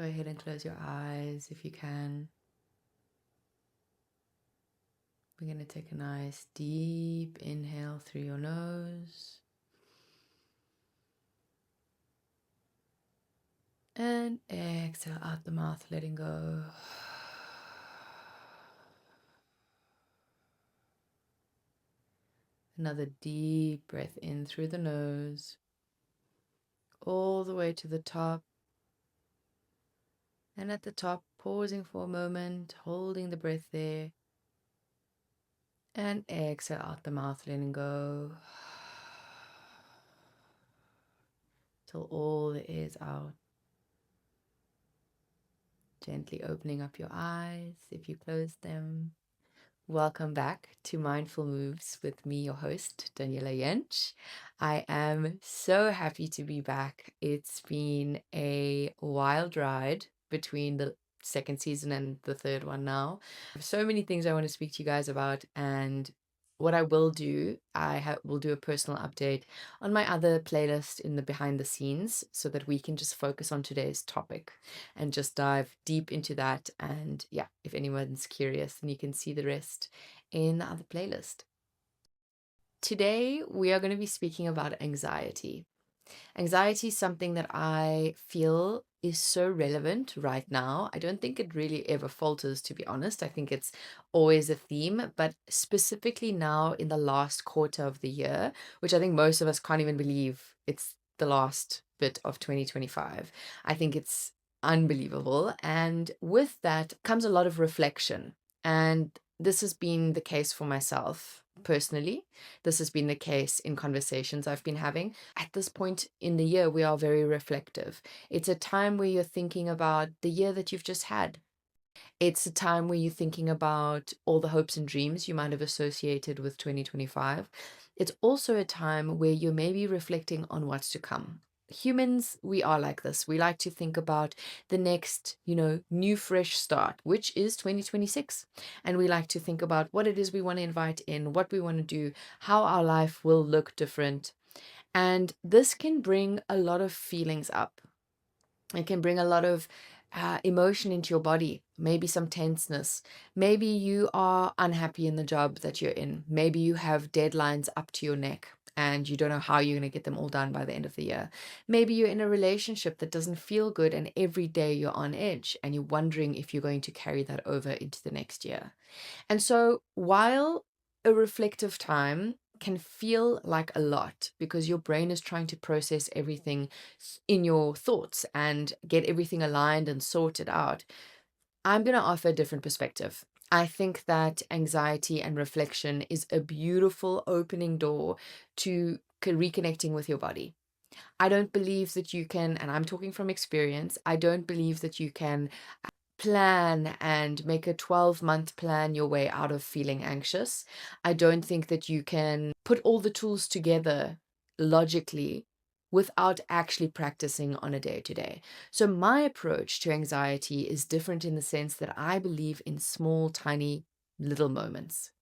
Go ahead and close your eyes if you can. We're going to take a nice deep inhale through your nose. And exhale out the mouth, letting go. Another deep breath in through the nose, all the way to the top. And at the top, pausing for a moment, holding the breath there. And exhale out the mouth, letting go. Till all the air is out. Gently opening up your eyes if you close them. Welcome back to Mindful Moves with me, your host, Daniela Jentsch. I am so happy to be back. It's been a wild ride between the second season and the third one now. I have so many things I want to speak to you guys about, and what I will do, will do a personal update on my other playlist in the behind the scenes so that we can just focus on today's topic and just dive deep into that. And yeah, if anyone's curious, then you can see the rest in the other playlist. Today, we are going to be speaking about anxiety. Anxiety is something that I feel is so relevant right now. I don't think it really ever falters, to be honest. I think it's always a theme, but specifically now in the last quarter of the year, which I think most of us can't even believe it's the last bit of 2025. I think it's unbelievable. And with that comes a lot of reflection. And this has been the case for myself personally. This has been the case in conversations I've been having. At this point in the year, we are very reflective. It's a time where you're thinking about the year that you've just had. It's a time where you're thinking about all the hopes and dreams you might have associated with 2025. It's also a time where you're maybe reflecting on what's to come. Humans, we are like this. We like to think about the next, new fresh start, which is 2026. And we like to think about what it is we want to invite in, what we want to do, how our life will look different. And this can bring a lot of feelings up. It can bring a lot of emotion into your body, maybe some tenseness. Maybe you are unhappy in the job that you're in. Maybe you have deadlines up to your neck and you don't know how you're going to get them all done by the end of the year. Maybe you're in a relationship that doesn't feel good and every day you're on edge and you're wondering if you're going to carry that over into the next year. And so while a reflective time can feel like a lot because your brain is trying to process everything in your thoughts and get everything aligned and sorted out, I'm going to offer a different perspective. I think that anxiety and reflection is a beautiful opening door to reconnecting with your body. I don't believe that you can, and I'm talking from experience, I don't believe that you can plan and make a 12-month plan your way out of feeling anxious. I don't think that you can put all the tools together logically without actually practicing on a day-to-day. So my approach to anxiety is different in the sense that I believe in small, tiny, little moments.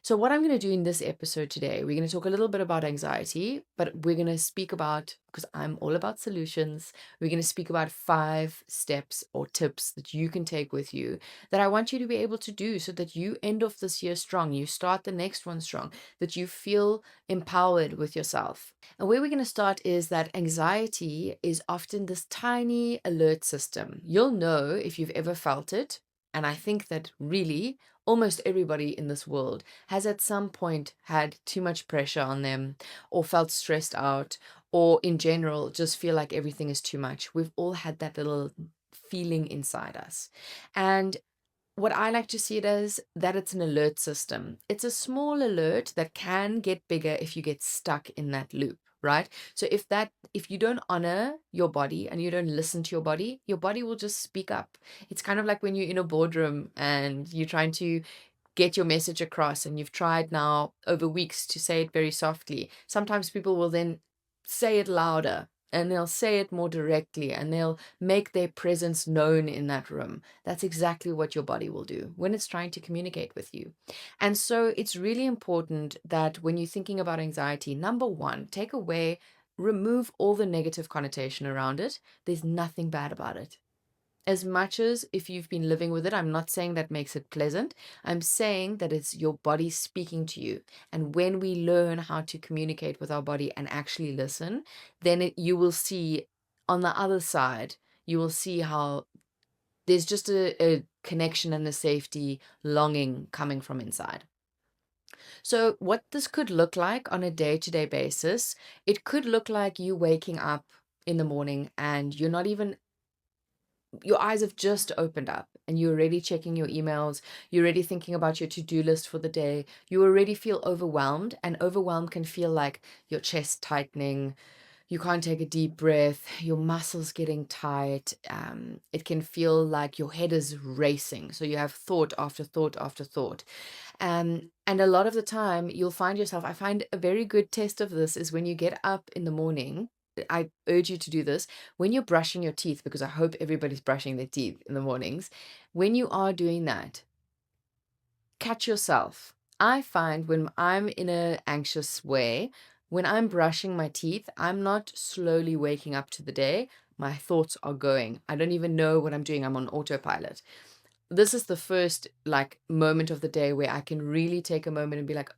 So what I'm going to do in this episode today, we're going to talk a little bit about anxiety, but we're going to speak about, because I'm all about solutions, we're going to speak about 5 steps or tips that you can take with you that I want you to be able to do so that you end off this year strong, you start the next one strong, that you feel empowered with yourself. And where we're going to start is that anxiety is often this tiny alert system. You'll know if you've ever felt it. And I think that really almost everybody in this world has at some point had too much pressure on them or felt stressed out or in general just feel like everything is too much. We've all had that little feeling inside us. And what I like to see it as that it's an alert system. It's a small alert that can get bigger if you get stuck in that loop, right? So if you don't honor your body and you don't listen to your body will just speak up. It's kind of like when you're in a boardroom and you're trying to get your message across and you've tried now over weeks to say it very softly. Sometimes people will then say it louder and they'll say it more directly and they'll make their presence known in that room. That's exactly what your body will do when it's trying to communicate with you. And so it's really important that when you're thinking about anxiety, number one, remove all the negative connotation around it. There's nothing bad about it. As much as if you've been living with it, I'm not saying that makes it pleasant. I'm saying that it's your body speaking to you. And when we learn how to communicate with our body and actually listen, then you will see on the other side, you will see how there's just a connection and a safety longing coming from inside. So, what this could look like on a day-to-day basis, it could look like you waking up in the morning and you're not even, your eyes have just opened up and you're already checking your emails, you're already thinking about your to-do list for the day, you already feel overwhelmed, and overwhelmed can feel like your chest tightening, you can't take a deep breath, your muscles getting tight. It can feel like your head is racing. So you have thought after thought after thought. And a lot of the time, you'll find yourself, I find a very good test of this is when you get up in the morning. I urge you to do this when you're brushing your teeth, because I hope everybody's brushing their teeth in the mornings. When you are doing that, catch yourself. I find when I'm in an anxious way, when I'm brushing my teeth, I'm not slowly waking up to the day. My thoughts are going. I don't even know what I'm doing. I'm on autopilot. This is the first moment of the day where I can really take a moment and be like,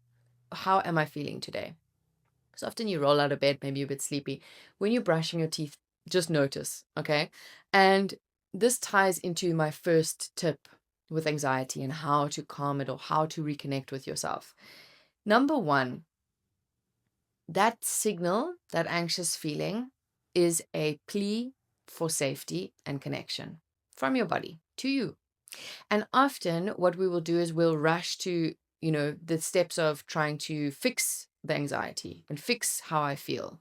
how am I feeling today? So often you roll out of bed, maybe you're a bit sleepy. When you're brushing your teeth, just notice, okay? And this ties into my first tip with anxiety and how to calm it or how to reconnect with yourself. Number one, that signal, that anxious feeling, is a plea for safety and connection from your body to you. And often what we will do is we'll rush to, the steps of trying to fix the anxiety and fix how I feel.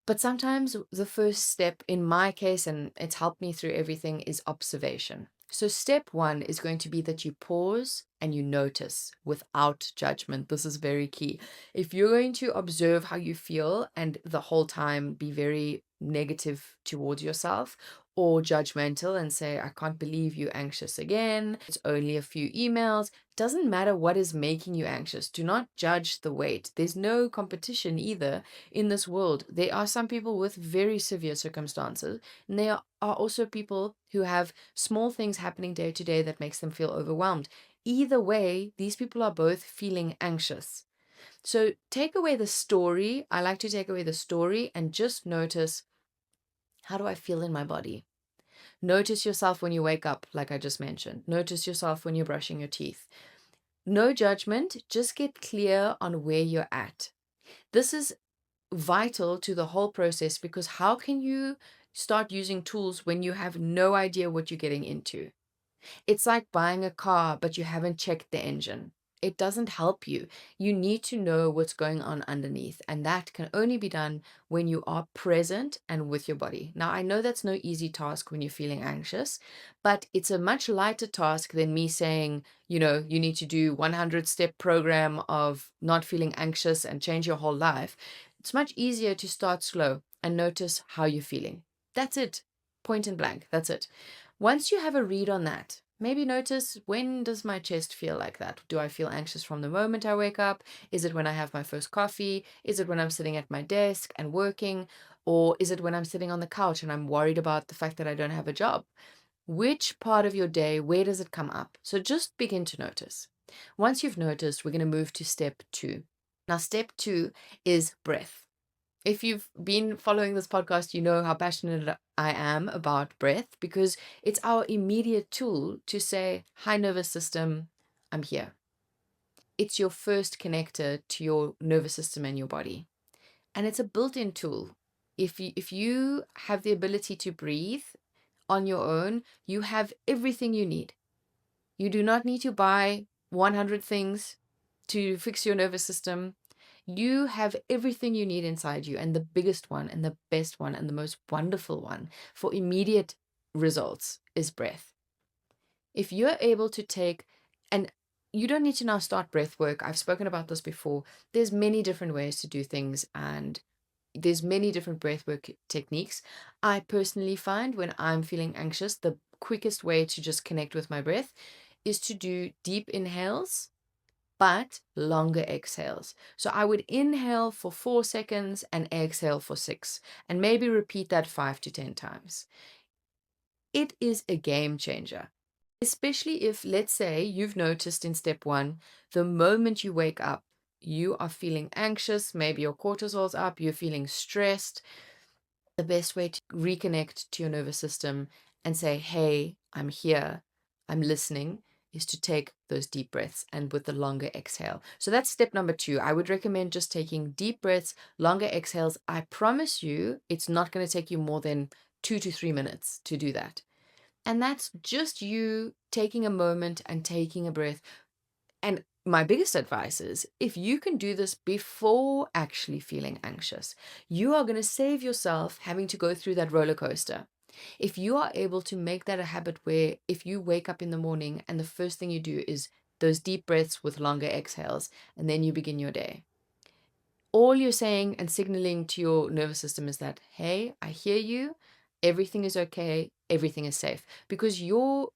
But sometimes the first step in my case, and it's helped me through everything, is observation. So step one is going to be that you pause and you notice without judgment. This is very key. If you're going to observe how you feel and the whole time be very negative towards yourself or judgmental and say, I can't believe you're anxious again, it's only a few emails, doesn't matter what is making you anxious. Do not judge the weight. There's no competition either in this world. There are some people with very severe circumstances, and there are also people who have small things happening day to day that makes them feel overwhelmed. Either way, these people are both feeling anxious. So take away the story. I like to take away the story and just notice, how do I feel in my body? Notice yourself when you wake up, like I just mentioned. Notice yourself when you're brushing your teeth. No judgment, just get clear on where you're at. This is vital to the whole process, because how can you start using tools when you have no idea what you're getting into? It's like buying a car, but you haven't checked the engine. It doesn't help you. You need to know what's going on underneath, and that can only be done when you are present and with your body. Now, I know that's no easy task when you're feeling anxious, but it's a much lighter task than me saying, you need to do 100-step program of not feeling anxious and change your whole life. It's much easier to start slow and notice how you're feeling. That's it. Point and blank. That's it. Once you have a read on that, maybe notice, when does my chest feel like that? Do I feel anxious from the moment I wake up? Is it when I have my first coffee? Is it when I'm sitting at my desk and working? Or is it when I'm sitting on the couch and I'm worried about the fact that I don't have a job? Which part of your day, where does it come up? So just begin to notice. Once you've noticed, we're going to move to step two. Now, step two is breath. If you've been following this podcast, you know how passionate I am about breath, because it's our immediate tool to say, hi, nervous system, I'm here. It's your first connector to your nervous system and your body. And it's a built-in tool. If you have the ability to breathe on your own, you have everything you need. You do not need to buy 100 things to fix your nervous system. You have everything you need inside you, and the biggest one and the best one and the most wonderful one for immediate results is breath. If you're able to take, and you don't need to now start breath work. I've spoken about this before. There's many different ways to do things, and there's many different breathwork techniques. I personally find when I'm feeling anxious, the quickest way to just connect with my breath is to do deep inhales, but longer exhales. So I would inhale for 4 seconds and exhale for 6, and maybe repeat that 5 to 10 times. It is a game changer. Especially if, let's say, you've noticed in step 1, the moment you wake up, you are feeling anxious, maybe your cortisol's up, you're feeling stressed. The best way to reconnect to your nervous system and say, hey, I'm here, I'm listening, is to take those deep breaths and with the longer exhale. So that's step number 2. I would recommend just taking deep breaths, longer exhales. I promise you, it's not going to take you more than 2 to 3 minutes to do that. And that's just you taking a moment and taking a breath. And my biggest advice is if you can do this before actually feeling anxious, you are going to save yourself having to go through that roller coaster. If you are able to make that a habit where if you wake up in the morning and the first thing you do is those deep breaths with longer exhales, and then you begin your day, all you're saying and signaling to your nervous system is that, hey, I hear you, everything is okay, everything is safe. Because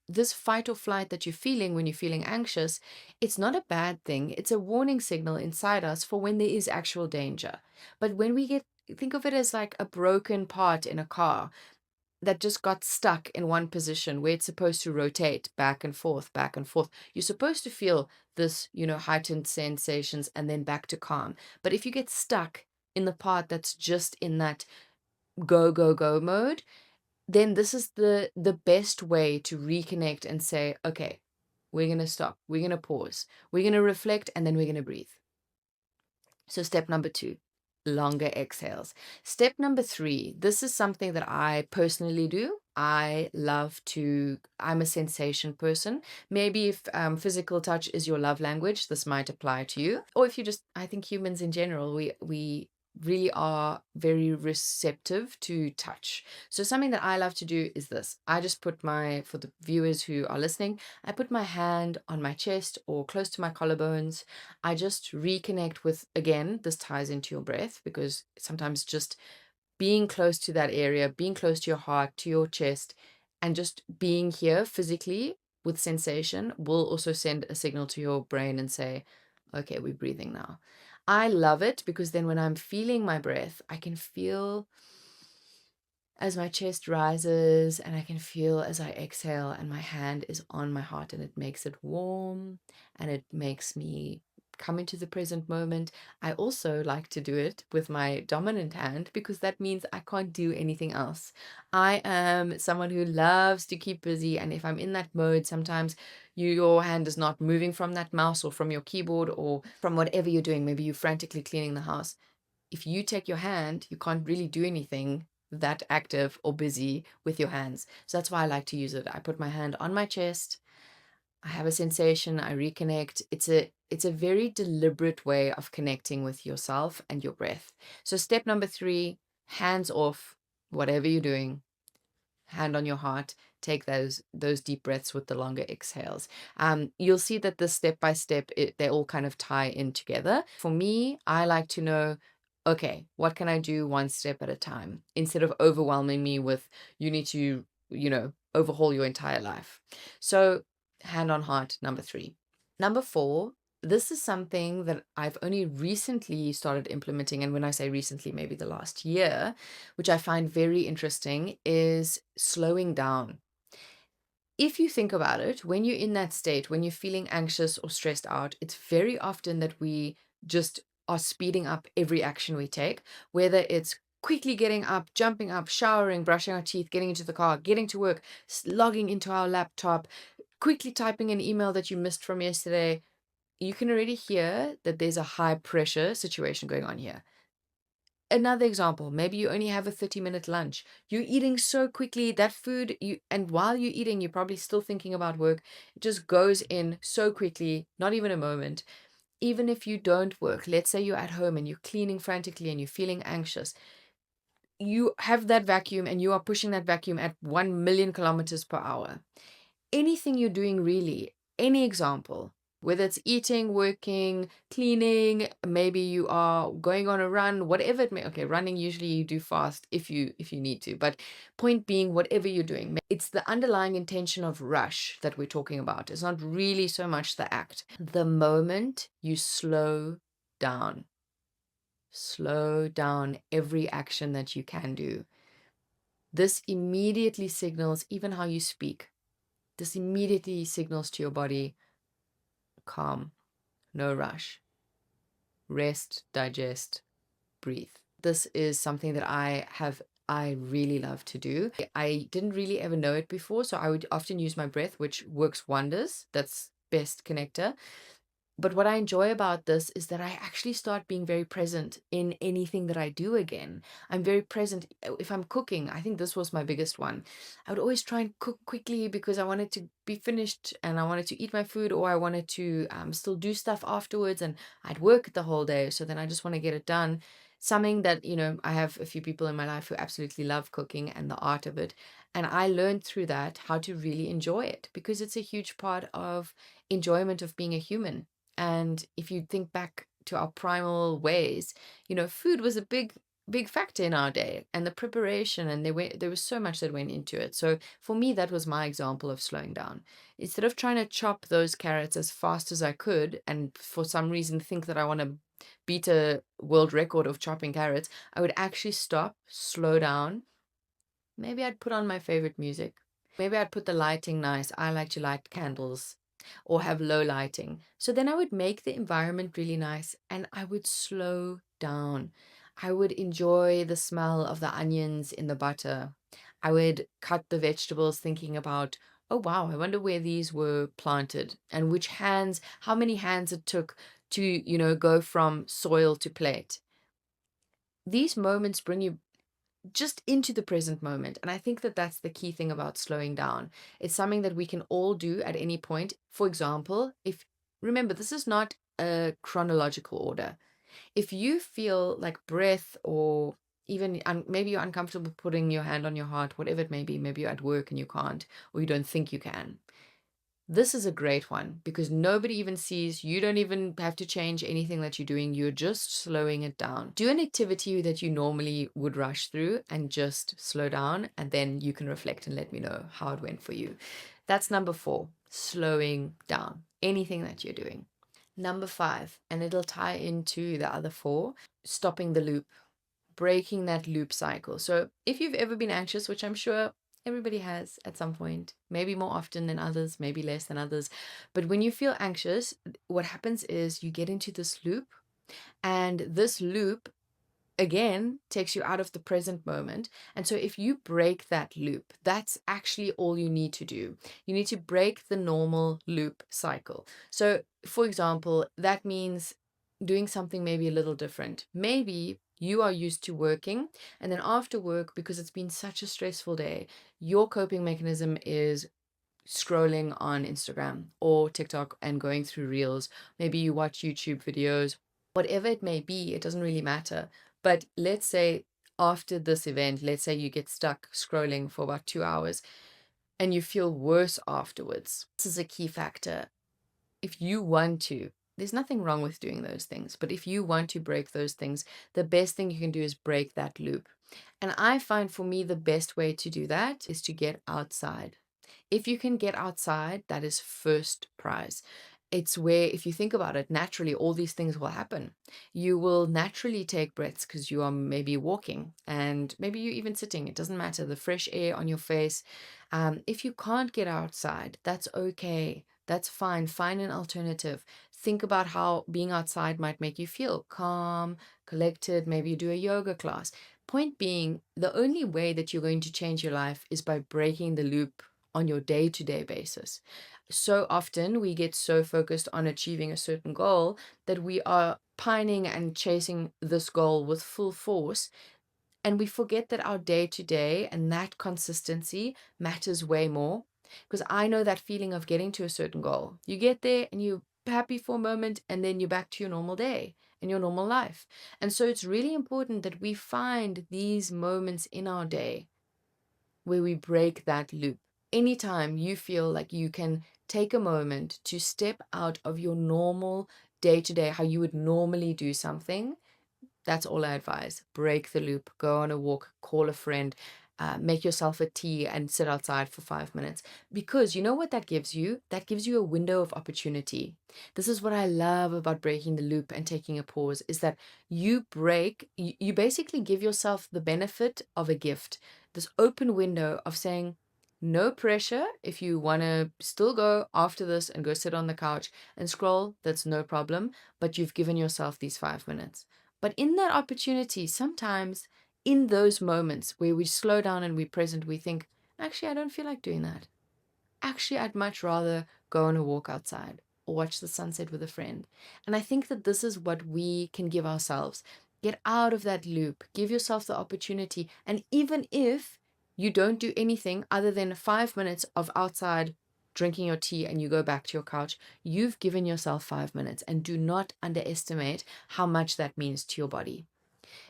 this fight or flight that you're feeling when you're feeling anxious, it's not a bad thing. It's a warning signal inside us for when there is actual danger. But when think of it as like a broken part in a car that just got stuck in one position where it's supposed to rotate back and forth, back and forth. You're supposed to feel this, heightened sensations and then back to calm. But if you get stuck in the part that's just in that go, go, go mode, then this is the best way to reconnect and say, okay, we're going to stop. We're going to pause. We're going to reflect, and then we're going to breathe. So step number 2, longer exhales. Step number 3, this is something that I personally do. I'm a sensation person. Maybe if physical touch is your love language, this might apply to you. Or if I think humans in general, we really are very receptive to touch. So something that I love to do is this. I just for the viewers who are listening, I put my hand on my chest or close to my collarbones. I just reconnect with, again, this ties into your breath because sometimes just being close to that area, being close to your heart, to your chest, and just being here physically with sensation will also send a signal to your brain and say, okay, we're breathing now. I love it because then when I'm feeling my breath, I can feel as my chest rises and I can feel as I exhale and my hand is on my heart and it makes it warm and it makes me come into the present moment. I also like to do it with my dominant hand because that means I can't do anything else. I am someone who loves to keep busy, and if I'm in that mode, sometimes your hand is not moving from that mouse or from your keyboard or from whatever you're doing. Maybe you're frantically cleaning the house. If you take your hand, you can't really do anything that active or busy with your hands. So that's why I like to use it. I put my hand on my chest. I have a sensation, I reconnect. It's a very deliberate way of connecting with yourself and your breath. So step number 3, hands off, whatever you're doing, hand on your heart, take those deep breaths with the longer exhales. You'll see that this step by step, they all kind of tie in together. For me, I like to know, okay, what can I do one step at a time instead of overwhelming me with, you need to, overhaul your entire life. So hand on heart, number 3. Number 4, this is something that I've only recently started implementing. And when I say recently, maybe the last year, which I find very interesting, is slowing down. If you think about it, when you're in that state, when you're feeling anxious or stressed out, it's very often that we just are speeding up every action we take, whether it's quickly getting up, jumping up, showering, brushing our teeth, getting into the car, getting to work, logging into our laptop, quickly typing an email that you missed from yesterday. You can already hear that there's a high pressure situation going on here. Another example, maybe you only have a 30-minute lunch. You're eating so quickly that food, and while you're eating, you're probably still thinking about work. It just goes in so quickly, not even a moment. Even if you don't work, let's say you're at home and you're cleaning frantically and you're feeling anxious, you have that vacuum and you are pushing that vacuum at 1 million kilometers per hour. Anything you're doing, really, any example, whether it's eating, working, cleaning, maybe you are going on a run, whatever it may. Okay, running usually you do fast if you need to, but point being, whatever you're doing, it's the underlying intention of rush that we're talking about. It's not really so much the act. The moment you slow down every action that you can do, This immediately signals, even how you speak, this immediately signals to your body, calm, no rush, rest, digest, breathe. This is something that I really love to do. I didn't really ever know it before, so I would often use my breath, which works wonders. That's best connector. But what I enjoy about this is that I actually start being very present in anything that I do again. I'm very present if I'm cooking. I think this was my biggest one. I would always try and cook quickly because I wanted to be finished and I wanted to eat my food, or I wanted to still do stuff afterwards, and I'd work the whole day. So then I just want to get it done. Something that, I have a few people in my life who absolutely love cooking and the art of it. And I learned through that how to really enjoy it, because it's a huge part of enjoyment of being a human. And if you think back to our primal ways, food was a big factor in our day, and the preparation, and there was so much that went into it. So for me, that was my example of slowing down. Instead of trying to chop those carrots as fast as I could, and for some reason think that I want to beat a world record of chopping carrots, I would actually stop, slow down. Maybe I'd put on my favorite music. Maybe I'd put the lighting nice. I like to light candles or have low lighting. So then I would make the environment really nice and I would slow down. I would enjoy the smell of the onions in the butter. I would cut the vegetables thinking about, oh wow, I wonder where these were planted and how many hands it took to, go from soil to plate. These moments bring you just into the present moment. And I think that that's the key thing about slowing down. It's something that we can all do at any point. For example, remember, this is not a chronological order. If you feel like breath, or even maybe you're uncomfortable putting your hand on your heart, whatever it may be, maybe you're at work and you can't, or you don't think you can. This is a great one because nobody even sees, you don't even have to change anything that you're doing. You're just slowing it down. Do an activity that you normally would rush through and just slow down, and then you can reflect and let me know how it went for you. That's number 4, slowing down, anything that you're doing. Number 5, and it'll tie into the other 4, stopping the loop, breaking that loop cycle. So if you've ever been anxious, which I'm sure everybody has at some point, maybe more often than others, maybe less than others. But when you feel anxious, what happens is you get into this loop, and this loop again takes you out of the present moment. And so if you break that loop, that's actually all you need to do. You need to break the normal loop cycle. So for example, that means doing something maybe a little different. Maybe you are used to working, and then after work, because it's been such a stressful day, your coping mechanism is scrolling on Instagram or TikTok and going through reels. Maybe you watch YouTube videos, whatever it may be, it doesn't really matter. But let's say after this event, let's say you get stuck scrolling for about 2 hours and you feel worse afterwards. This is a key factor. If you want to, there's nothing wrong with doing those things, but if you want to break those things, the best thing you can do is break that loop. And I find for me, the best way to do that is to get outside. If you can get outside, that is first prize. It's where, if you think about it, naturally, all these things will happen. You will naturally take breaths because you are maybe walking and maybe you're even sitting. It doesn't matter. The fresh air on your face. If you can't get outside, that's okay. That's fine. Find an alternative. Think about how being outside might make you feel calm, collected. Maybe you do a yoga class. Point being, the only way that you're going to change your life is by breaking the loop on your day-to-day basis. So often we get so focused on achieving a certain goal that we are pining and chasing this goal with full force, and we forget that our day-to-day and that consistency matters way more. Because I know that feeling of getting to a certain goal. You get there and you're happy for a moment, and then you're back to your normal day and your normal life. And so it's really important that we find these moments in our day where we break that loop. Anytime you feel like you can take a moment to step out of your normal day to day, how you would normally do something, that's all I advise. Break the loop, go on a walk, call a friend, make yourself a tea and sit outside for 5 minutes. Because you know what that gives you? That gives you a window of opportunity. This is what I love about breaking the loop and taking a pause, is that you basically give yourself the benefit of a gift. this open window of saying, no pressure. If you want to still go after this and go sit on the couch and scroll, that's no problem. But you've given yourself these 5 minutes. But in that opportunity, sometimes in those moments where we slow down and we're present, we think, actually, I don't feel like doing that. Actually, I'd much rather go on a walk outside or watch the sunset with a friend. And I think that this is what we can give ourselves. Get out of that loop, give yourself the opportunity. And even if you don't do anything other than 5 minutes of outside drinking your tea and you go back to your couch, you've given yourself 5 minutes. And do not underestimate how much that means to your body.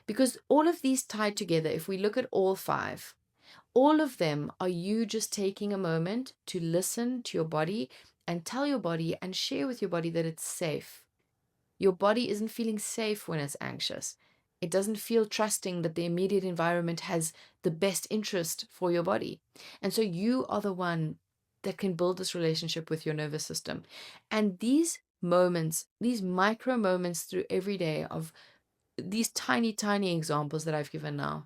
Because all of these tied together, if we look at all five, all of them are you just taking a moment to listen to your body and tell your body and share with your body that it's safe. Your body isn't feeling safe when it's anxious. It doesn't feel trusting that the immediate environment has the best interest for your body. And so you are the one that can build this relationship with your nervous system. And these moments, these micro moments through every day of these tiny, tiny examples that I've given now,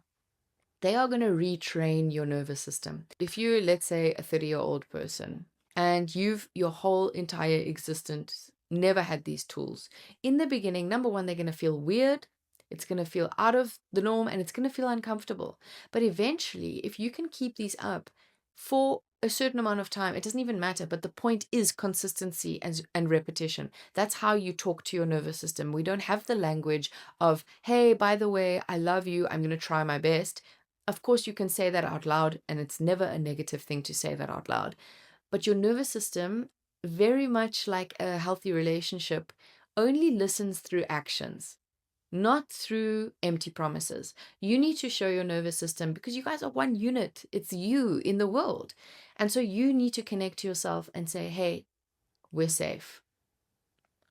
they are going to retrain your nervous system. If you're, let's say, a 30-year-old person and you've your whole entire existence never had these tools, in the beginning, number one, they're going to feel weird. It's going to feel out of the norm and it's going to feel uncomfortable. But eventually, if you can keep these up for a certain amount of time, it doesn't even matter. But the point is consistency and repetition. That's how you talk to your nervous system. We don't have the language of, hey, by the way, I love you. I'm going to try my best. Of course, you can say that out loud, and it's never a negative thing to say that out loud. But your nervous system, very much like a healthy relationship, only listens through actions, not through empty promises. You need to show your nervous system, because you guys are one unit. It's you in the world. And so you need to connect to yourself and say, hey, we're safe.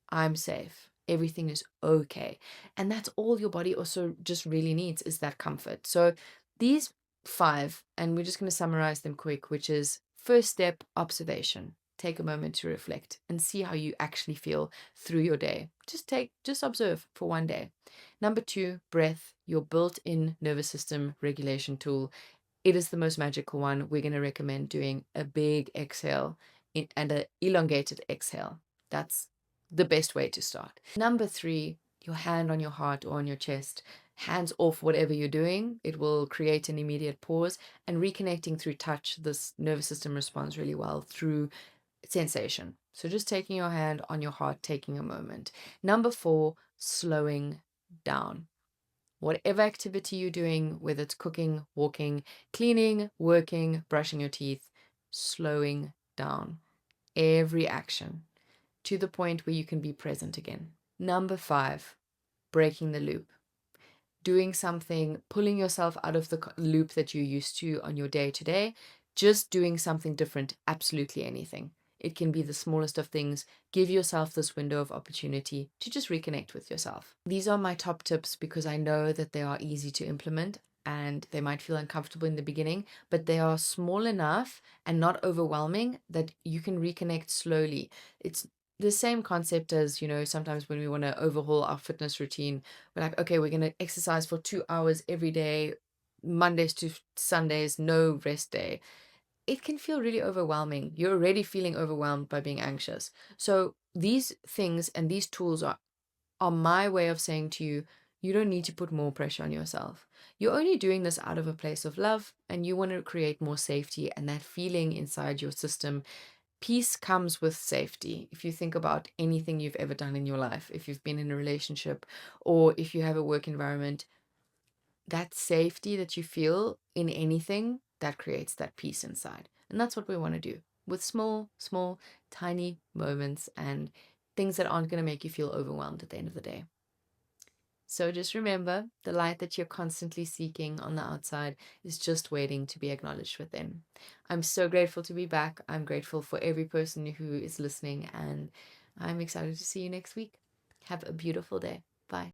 I'm safe. Everything is okay. And that's all your body also just really needs, is that comfort. So these 5, and we're just going to summarize them quick, which is first step, observation. Take a moment to reflect and see how you actually feel through your day. Just observe for one day. Number 2, breath, your built-in nervous system regulation tool. It is the most magical one. We're going to recommend doing a big exhale and an elongated exhale. That's the best way to start. Number 3, your hand on your heart or on your chest. Hands off whatever you're doing. It will create an immediate pause. And reconnecting through touch, this nervous system responds really well through sensation. So just taking your hand on your heart, taking a moment. Number 4, slowing down. Whatever activity you're doing, whether it's cooking, walking, cleaning, working, brushing your teeth, slowing down every action to the point where you can be present again. Number 5, breaking the loop. Doing something, pulling yourself out of the loop that you're used to on your day to day, just doing something different, absolutely anything. It can be the smallest of things. Give yourself this window of opportunity to just reconnect with yourself. These are my top tips because I know that they are easy to implement and they might feel uncomfortable in the beginning, but they are small enough and not overwhelming that you can reconnect slowly. It's the same concept as, sometimes when we want to overhaul our fitness routine, we're like, okay, we're going to exercise for 2 hours every day, Mondays to Sundays, no rest day. It can feel really overwhelming. You're already feeling overwhelmed by being anxious. So these things and these tools are my way of saying to you, you don't need to put more pressure on yourself. You're only doing this out of a place of love and you want to create more safety and that feeling inside your system. Peace comes with safety. If you think about anything you've ever done in your life, if you've been in a relationship or if you have a work environment, that safety that you feel in anything, that creates that peace inside. And that's what we want to do with small, small, tiny moments and things that aren't going to make you feel overwhelmed at the end of the day. So just remember, the light that you're constantly seeking on the outside is just waiting to be acknowledged within. I'm so grateful to be back. I'm grateful for every person who is listening, and I'm excited to see you next week. Have a beautiful day.